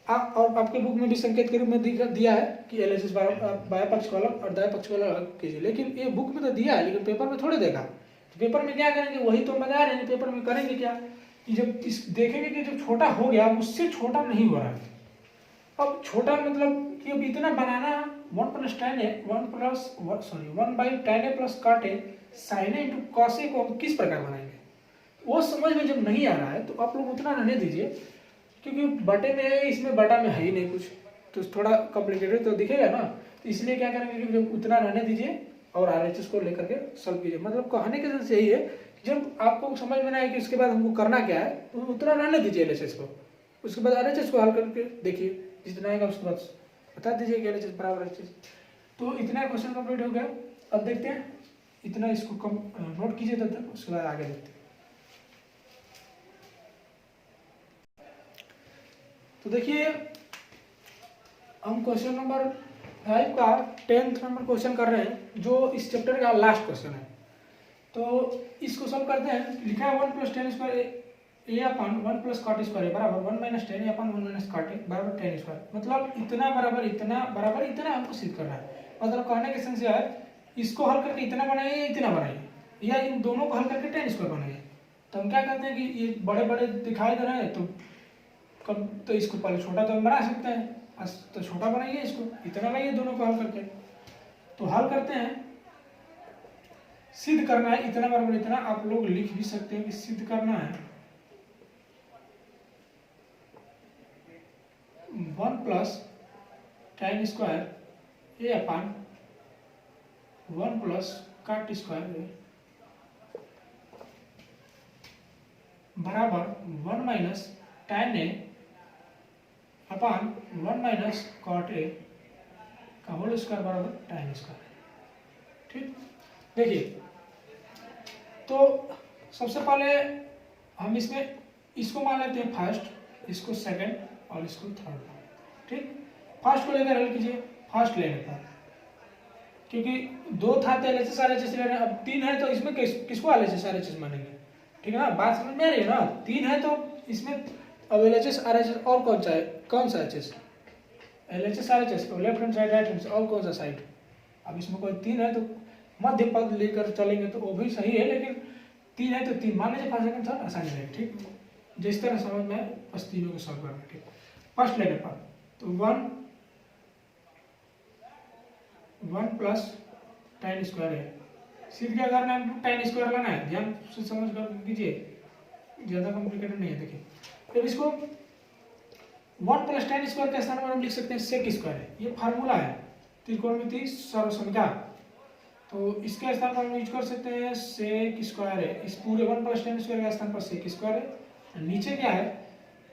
और आपके बुक में भी संकेत के रूप में दिया है कि LHS बाएं पक्ष को अलग और दाएं पक्ष को अलग कीजिए, लेकिन ये बुक में तो दिया है, लेकिन पेपर में थोड़े देगा। तो पेपर में क्या करेंगे, वही तो बता रहे हैं, पेपर में करेंगे क्या कि जब इस देखेंगे कि जब छोटा हो गया उससे छोटा नहीं हो रहा है, अब छोटा मतलब कि अब इतना बनाना 1/tan A plus cot A, sine A into cos A को हम किस प्रकार बनाएंगे वो समझ में जब नहीं आ रहा है तो आप लोग उतना रहने दीजिए, क्योंकि बटे में इसमें बटा में है ही नहीं कुछ, तो थोड़ा कॉम्प्लिकेटेड तो दिखेगा ना, तो इसलिए क्या करेंगे कि जब उतना रहने दीजिए और RHS को लेकर के सॉल्व कीजिए। मतलब कहने के सेंस यही है कि जब आपको समझ में ना आए कि उसके बाद हमको करना क्या है तो उतना रहने दीजिए LHS को, उसके बाद RHS को हल करके देखिए जितना आएगा उसके बाद बता दीजिए कि LHS बराबर HHS। तो इतना क्वेश्चन कंप्लीट हो गया। अब देखते हैं, इतना इसको कम नोट कीजिए तब तक, उसके बाद आगे देखते हैं। तो देखिए हम क्वेश्चन नंबर 5 का 10th नंबर क्वेश्चन कर रहे हैं जो इस चैप्टर का लास्ट क्वेश्चन है। तो इसको सॉल्व करते हैं। लिखा है 1 + 10 स्क्वायर ए अपन 1 + cot स्क्वायर बराबर 1 - 10 अपन 1 - cot बराबर 10 स्क्वायर। मतलब इतना बराबर इतना हमको सिद्ध करना है। मतलब कहने के सेंस है इसको हल करके इतना बनाइए या इतना बनाइए, या इन दोनों को हल करके 10 स्क्वायर बनाइए। तो हम क्या करते हैं कि ये बड़े बड़े दिखाई दे रहे हैं तो इसको पहले छोटा तो हम बना सकते हैं, तो छोटा बनाइए, इसको इतना लाइए, दोनों को हल करके। तो हल करते हैं, सिद्ध करना है इतना बराबर इतना। आप लोग लिख भी सकते हैं कि सिद्ध करना है 1 + tan स्क्वायर ए अपन 1 + cot स्क्वायर बराबर 1 - tan ए अपन 1 - cot ए का होल स्क्वायर बराबर tan स्क्वायर। ठीक, देखिए तो सबसे पहले हम इसमें इसको मान लेते हैं फर्स्ट, इसको सेकंड और इसको थर्ड। ठीक, फर्स्ट को लेकर हल कीजिए। फर्स्ट लेने पर क्योंकि 2 था तो LHS RHS लेना, अब 3 है तो इसमें किसको LHS RHS मानेंगे। ठीक है ना, बात समझ में आ रही है ना। 3 है तो इसमें अब LHS RHS और कौन सा HS LHS RHS तो left hand side right hand और कौन सा साइड। अब इसमें कोई 3 है तो मध्य पद लेकर चलेंगे तो वो भी सही है, लेकिन 3 है तो 3 मान लीजिए, फर्स्ट सेकंड थर्ड आसानी रहेगी। ठीक, जिस तरह समझ में बस तीनों को सॉल्व करना। ठीक, फर्स्ट लेने पर तो 1 + tan स्क्वायर है, सिर्फ क्या करना है, tan स्क्वायर लाना है। ध्यान से समझ कर कीजिए, ज्यादा कॉम्प्लिकेटेड नहीं है। देखिए फिर इसको 1 + tan स्क्वायर के स्थान पर हम लिख सकते हैं sec स्क्वायर है, ये फार्मूला है त्रिकोणमिति सर्वसंख्या। तो इसके स्थान पर हम यूज कर सकते हैं sec स्क्वायर है, इस पूरे 1 + tan स्क्वायर के स्थान पर sec स्क्वायर है। नीचे क्या है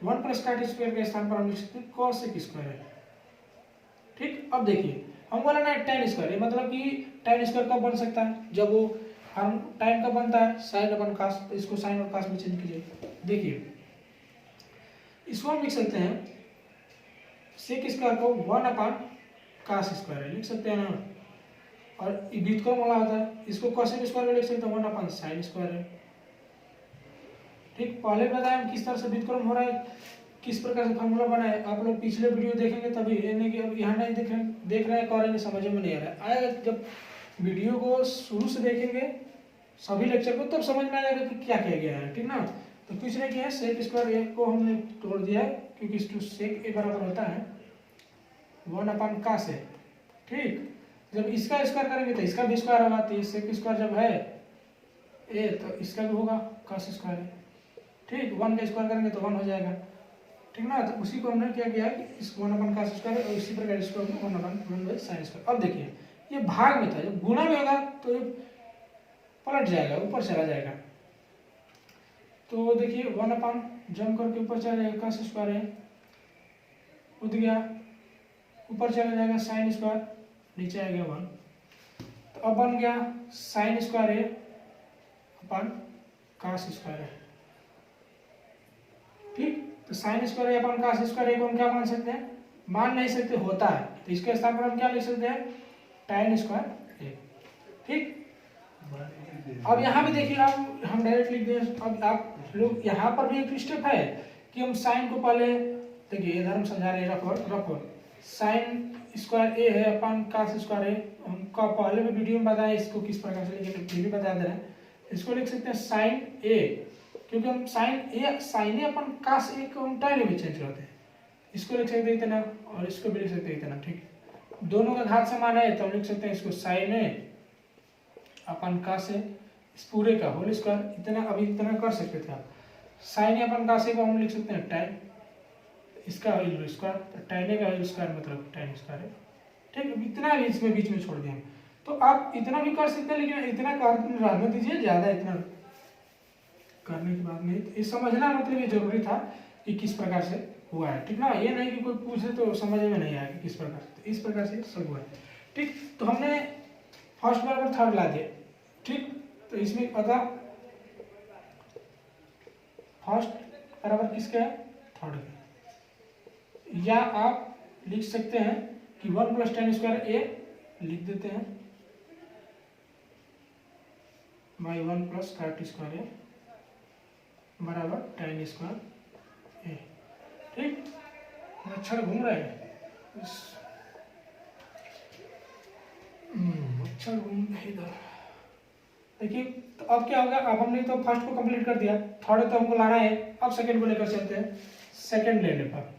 1 + cot स्क्वायर के स्थान पर हम लिख सकते हैं cos स्क्वायर है। ठीक, अब देखिए हम बोला ना tan स्क्वायर, मतलब कि tan स्क्वायर कब बन सकता है, जब वो हम टाइम कब बनता है sin अपन cos, तो इसको sin और cos में चेंज कीजिए। देखिए इसको हम लिख सकते हैं sec स्क्वायर को 1 / cos स्क्वायर है, लिख सकते हैं ना। और व्युत्क्रम वाला होता है, इसको cosec स्क्वायर में लिख सकते हैं 1 / sin स्क्वायर है। ठीक, पहले बताया हम किस तरह से व्युत्क्रम हो रहा है, किस प्रकार से फॉर्मूला बना है। आप लोग पिछले वीडियो देखेंगे तभी, यानी कि अब यहाँ नहीं देख रहे हैं करेंगे, समझ में नहीं आ रहा है। आएगा जब वीडियो को शुरू से देखेंगे सभी लेक्चर को तब समझ में आ जाएगा कि क्या किया गया है। ठीक ना, तो कुछ नहीं किया, sec स्क्वायर ए को हमने तोड़ दिया है, क्योंकि sec ए बराबर होता है 1 / cos है। ठीक, जब इसका स्क्वायर करेंगे तो इसका भी स्क्वायर होगा, तो sec स्क्वायर जब है ए तो इसका भी होगा cos स्क्वायर है। ठीक, 1 का स्क्वायर करेंगे तो 1 हो जाएगा। ठीक ना, तो उसी को हमने क्या किया कि इसको 1 / cos स्क्वायर और इसी प्रकार इसको 1 / sin स्क्वायर। अब देखिए ये भाग में था, जब गुणा में होगा तो ये पलट जाएगा, ऊपर चला जाएगा। तो देखिए 1 जम करके ऊपर चला जाएगा, cos स्क्वायर है उठ गया, ऊपर चला जाएगा sin स्क्वायर, नीचे आ गया 1। तो अब बन गया sin स्क्वायर है अपन cos स्क्वायर है। ठीक, तो sin स्क्वायर है अपन cos स्क्वायर को हम क्या मान सकते हैं, मान नहीं सकते, होता है। तो इसके स्थान पर हम क्या लिख सकते हैं tan स्क्वायर है। ठीक, अब यहाँ भी देखिए हम डायरेक्ट लिख दें। अब आप लोग यहाँ पर भी एक स्टेप है कि हम साइन को पहले देखिए, इधर हम समझा रहे हैं, रखो साइन स्क्वायर ए है अपन cos स्क्वायर है, हमका पहले भी वीडियो में बताया इसको किस प्रकार से, लेकिन फिर भी बता दे रहे हैं। इसको लिख सकते हैं साइन ए, क्योंकि हम साइन ए अपन cos ए को हम टाइम में चेंज करते हैं। इसको लिख सकते हैं इतना और इसको भी लिख सकते हैं इतना। ठीक, दोनों का घात समान है तो हम लिख सकते हैं इसको साइन ए अपन का से इस पूरे का होल स्क्वायर, इतना अभी इतना कर सकते थे आप। साइन अपन का से को हम लिख सकते हैं tan इसका होल स्क्वायर, तो tan का होल स्क्वायर मतलब tan स्क्वायर है। ठीक, अब इतना भी इसमें बीच में छोड़ दिया हम। तो आप इतना भी कर सकते हैं, लेकिन इतना रहने दीजिए, ज़्यादा इतना करने की बात नहीं। ये समझना मतलब ये जरूरी था कि किस प्रकार से हुआ है, ठीक ना। ये नहीं कि कोई पूछे तो समझ में नहीं आएगा किस प्रकार से, तो इस प्रकार से सब हुआ है। ठीक, तो हमने फर्स्ट बराबर थर्ड ला दिया। ठीक, तो इसमें पता फर्स्ट बराबर किसका है, थर्ड का। या आप लिख सकते हैं कि 1 + tan स्क्वायर ए लिख देते हैं बाई 1 + cot स्क्वायर ए बराबर tan स्क्वायर ए। ठीक, मच्छर घूम रहे हैं, मच्छर घूम रहे इधर। देखिए, तो अब क्या होगा, अब हमने तो फर्स्ट को कंप्लीट कर दिया, थर्ड तो हमको लाना है। अब सेकंड को लेकर चलते हैं। सेकंड लेने पर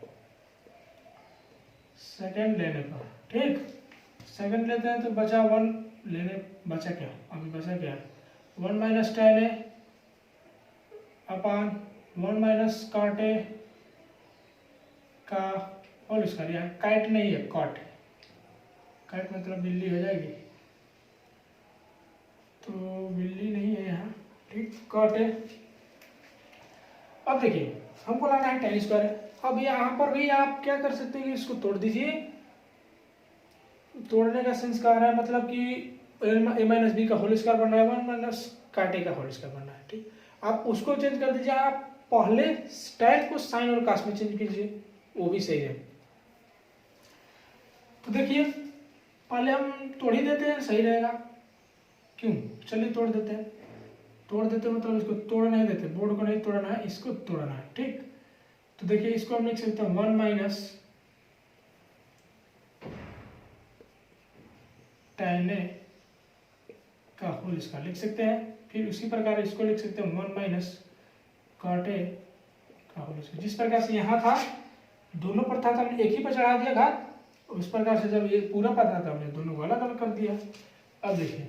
ठीक, सेकंड लेते हैं तो बचा 1 लेने, बचा क्या, अभी बचा क्या, 1 - tan a upon 1 - cot a का होल स्क्वायर। यहाँ काट नहीं है, कॉट, काट मतलब बिल्ली हो जाएगी, तो बिल्ली नहीं है यहाँ। ठीक, कॉट है। अब देखिए हमको लाना है tan स्क्वायर। अब यहाँ पर भी आप क्या कर सकते हैं कि इसको तोड़ दीजिए। तोड़ने का सेंस क्या है, मतलब कि a - b का होल स्क्वायर बन रहा है, 1 - cot a का होल स्क्वायर बन रहा है। ठीक, आप उसको चेंज कर दीजिए। आप पहले tan को sin और cos में चेंज कीजिए, वो भी सही है। तो देखिए पहले हम तोड़ ही देते हैं, सही रहेगा। क्यों, चलिए तोड़ देते हैं। तोड़ देते मतलब इसको तोड़ नहीं देते, बोर्ड को नहीं तोड़ना है, इसको तोड़ना है। ठीक, तो देखिए इसको हम लिख सकते हैं 1 - tan a का होल स्क्वायर लिख सकते हैं। फिर उसी प्रकार इसको लिख सकते हैं 1 - cot a का होल स्क्वायर। जिस प्रकार से यहाँ था, दोनों पर था तो हमने एक ही पर चढ़ा दिया घात, उस प्रकार से जब ये पूरा पता था हमने दोनों को अलग अलग कर दिया। अब देखिए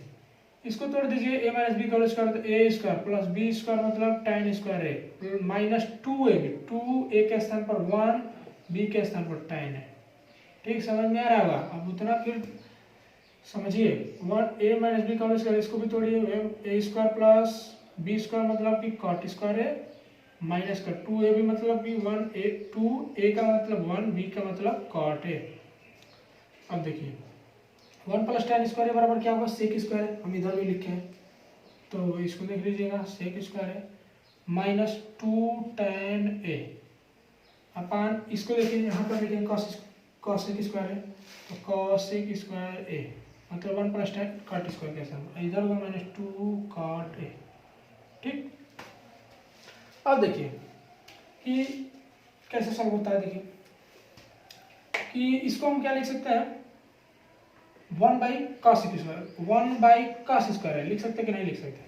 इसको तोड़ दीजिए, a - b का होल स्क्वायर, तो a square plus b square मतलब tan स्क्वायर है माइनस 2a, 2a के स्थान पर 1, b के स्थान पर tan है। ठीक, समझ में आ रहा होगा। अब उतना फिर समझिए, 1 a - b का होल स्क्वायर, इसको भी तोड़िए, a square plus b square मतलब कि cot स्क्वायर है माइनस का 2a भी मतलब कि 1a, 2a का मतलब 1, b का मतलब cot है। अब देखिए 1 + tan स्क्वायर बराबर क्या होगा, sec स्क्वायर है, हम इधर भी लिखे हैं तो इसको देख लीजिएगा, sec स्क्वायर है माइनस 2 tan a अपन इसको देखिए, यहाँ पर लिखेंगे cosec स्क्वायर है, तो cosec स्क्वायर a मतलब 1 + tan cot स्क्वायर कैसा है, इधर होगा -2 cot a। ठीक, अब देखिए कि कैसे सॉल्व होता है। देखिए कि इसको हम क्या लिख सकते हैं, 1/cos स्क्वायर, 1/cos स्क्वायर है, लिख सकते कि नहीं लिख सकते।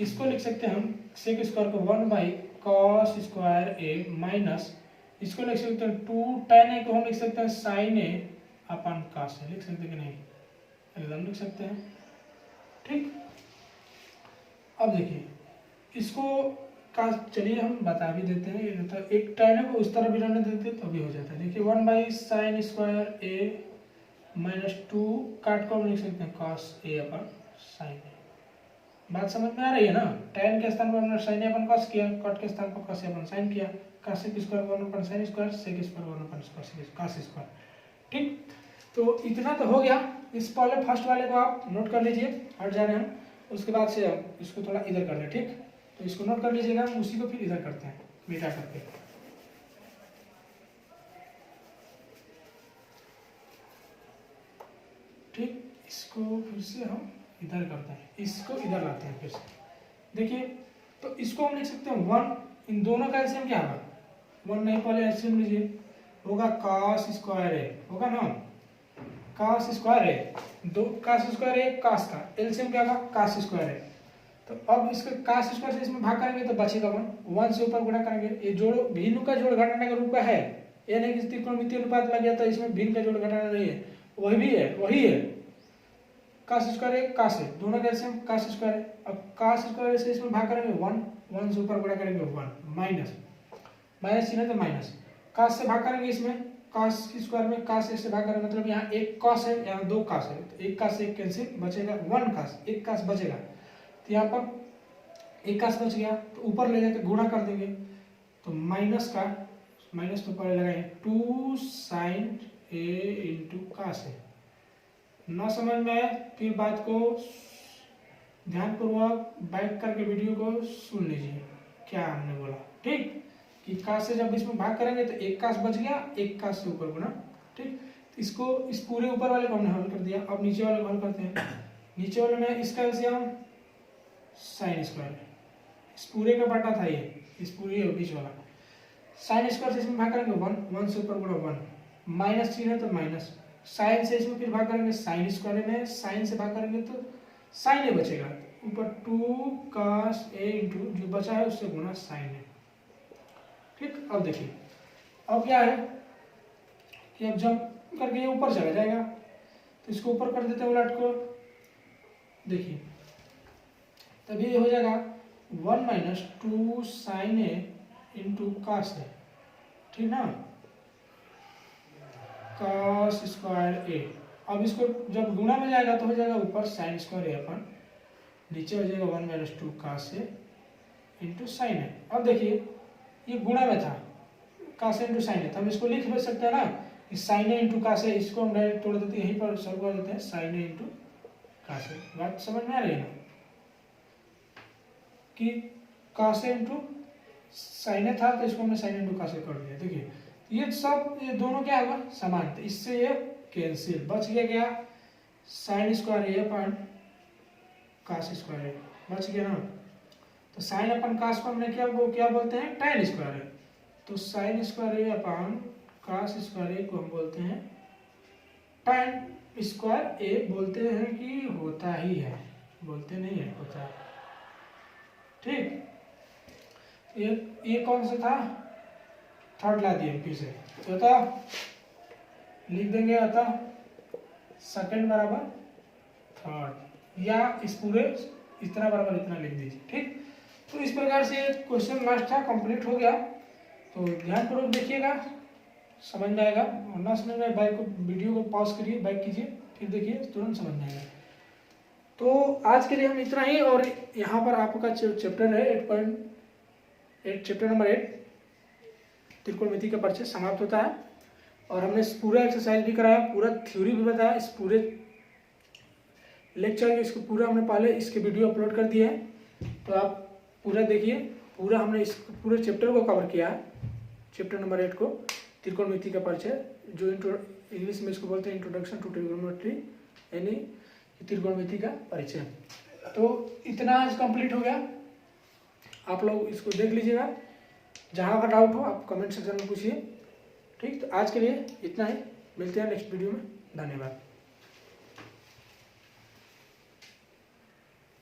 इसको लिख सकते हैं हम सेक स्क्वायर को 1/cos स्क्वायर a माइनस इसको लिख सकते हैं 2 tan a को हम लिख सकते हैं sin a upon cos a, लिख सकते कि नहीं, एकदम लिख सकते हैं। ठीक, अब देखिए इसको का चलिए हम बता भी देते हैं, तो एक tan a को उस तरह भी रहने देते तो भी हो जाता है। देखिए 1/sin स्क्वायर a माइनस 2 काट को हम लिख सकते हैं cos a upon sin a। बात समझ में आ रही है ना। tan के स्थान पर हमने sin a अपन cos किया, cot के स्थान पर cos a अपन sin किया, cos स्क्वायर 1 अपन sin स्क्वायर, sec स्क्वायर 1 अपन cos स्क्वायर। ठीक, तो इतना तो हो गया। इस पहले फर्स्ट वाले को आप नोट कर लीजिए, हट जा रहे हैं, उसके बाद से इसको थोड़ा इधर कर लें। ठीक, तो इसको नोट कर लीजिएगा, उसी को फिर इधर करते हैं बेटा करके। ठीक, इसको फिर से हम इधर करते हैं, इसको इधर लाते हैं फिर से। देखिए तो इसको हम लिख सकते हैं 1, इन दोनों का एलसीएम क्या होगा, 1 नहीं, पहले एलसीएम लीजिए, होगा cos स्क्वायर है, होगा ना cos स्क्वायर है, दो cos स्क्वायर है, cos का एलसीएम क्या होगा cos स्क्वायर है। तो अब इसका cos स्क्वायर से इसमें भाग करेंगे तो बचेगा 1 से ऊपर गुणा करेंगे। ये जोड़ भिन्न का जोड़ घटाने का रूप का है, ये नहीं कि त्रिकोणमितीय अनुपात लग गया तो इसमें भिन्न का जोड़ घटाना नहीं है, वही भी है, वही है। कास स्क्वायर है कास है, दोनों कैसे हम कास स्क्वायर है। अब कास स्क्वायर से इसमें भाग करेंगे 1, 1 से ऊपर गुणा करेंगे 1, माइनस चिन्ह तो माइनस, कास से भाग करेंगे इसमें कास स्क्वायर में कास से भाग करेंगे, मतलब यहाँ एक कास है यहाँ दो कास है, तो एक कास से एक कैंसिल बचेगा 1 कास, एक कास बचेगा, तो यहाँ पर एक कास बच गया, तो ऊपर ले जाकर गुणा कर देंगे, तो माइनस का माइनस तो पहले लगाए 2 साइन ए इंटू कास है। ना समझ में आए फिर बात को ध्यानपूर्वक बैक करके वीडियो को सुन लीजिए क्या हमने बोला, ठीक। कि कास से जब इसमें भाग करेंगे तो एक कास बच गया, एक कास से ऊपर गुना, ठीक। तो इसको इस पूरे ऊपर वाले को हमने हल कर दिया। अब नीचे वाले को हल करते हैं। नीचे वाले में इसका एलसीएम साइन स्क्वायर, इस पूरे का बटा था ये, इस पूरे बीच वाला साइन स्क्वायर से इसमें भाग करेंगे 1, 1 से ऊपर गुणा 1, माइनस चिन्ह है तो माइनस, साइन से इसमें फिर भाग करेंगे साइन स्क्वायर में, साइन से भाग करेंगे तो साइन ए बचेगा, ऊपर 2 cos a इंटू जो बचा है उससे गुणा साइन ए, ठीक। अब देखिए अब क्या है कि अब जब करके ये ऊपर चला जाएगा, तो इसको ऊपर कर देते हैं उलट को, देखिए तभी ये हो जाएगा 1 minus 2 sign A into cos ए, ठीक ना, cos स्क्वायर ए। अब इसको जब गुणा में जाएगा तो हो जाएगा ऊपर साइन स्क्वायर ए अपन, नीचे हो जाएगा 1 माइनस 2 कास ए इंटू साइन ए। अब देखिए ये गुणा में था, कास ए इंटू साइन ए, तो हम इसको लिख भी सकते हैं ना कि साइन ए इंटू कास ए, इसको हम डायरेक्ट तोड़ देते हैं, यहीं पर सॉल्व कर देते हैं साइन ए इंटू कास ए। बात समझ में आ रही है ना कि कास ए इंटू साइन ए था तो इसको हमने साइन इंटू कास ए कर दिया। देखिए ये सब ये दोनों क्या होगा समान, तो इससे ये कैंसिल, बच गया क्या साइन स्क्वायर ए अपन कास स्क्वायर ए, बच गया ना। तो साइन अपन कास को हमने क्या बोलते हैं tan स्क्वायर है, तो साइन स्क्वायर ए अपन कास स्क्वायर ए को हम बोलते हैं tan स्क्वायर ए, बोलते हैं कि होता ही है, बोलते नहीं है, होता है, ठीक। ये कौन सा था, थर्ड ला दिए फिर से, तो था लिख देंगे अतः सेकंड बराबर थर्ड, या इस पूरे इतना बराबर इतना लिख दीजिए, ठीक। तो इस प्रकार से क्वेश्चन लास्ट था, कंप्लीट हो गया। तो ध्यानपूर्वक देखिएगा, समझ में आएगा, और ना समझ में बाइक को वीडियो को पॉज करिए, बैक कीजिए, फिर देखिए तुरंत समझ में आएगा। तो आज के लिए हम इतना ही, और यहाँ पर आपका चैप्टर है 8.8, चैप्टर नंबर 8 त्रिकोणमिति का परिचय समाप्त होता है। और हमने पूरा एक्सरसाइज भी कराया, पूरा थ्योरी भी बताया, इस पूरे लेक्चर इसको पूरा हमने पहले इसके वीडियो अपलोड कर दिए हैं, तो आप पूरा देखिए। पूरा हमने इस पूरे चैप्टर को कवर किया है, चैप्टर नंबर 8 को, त्रिकोणमिति का परिचय, जो इंग्लिश में इसको बोलते हैं इंट्रोडक्शन टू ट्रिगोनोमेट्री, यानी त्रिकोणमिति का परिचय। तो इतना आज कंप्लीट हो गया, आप लोग इसको देख लीजिएगा, जहाँ का डाउट हो आप कमेंट सेक्शन में पूछिए, ठीक। तो आज के लिए इतना ही, मिलते हैं नेक्स्ट वीडियो में, धन्यवाद।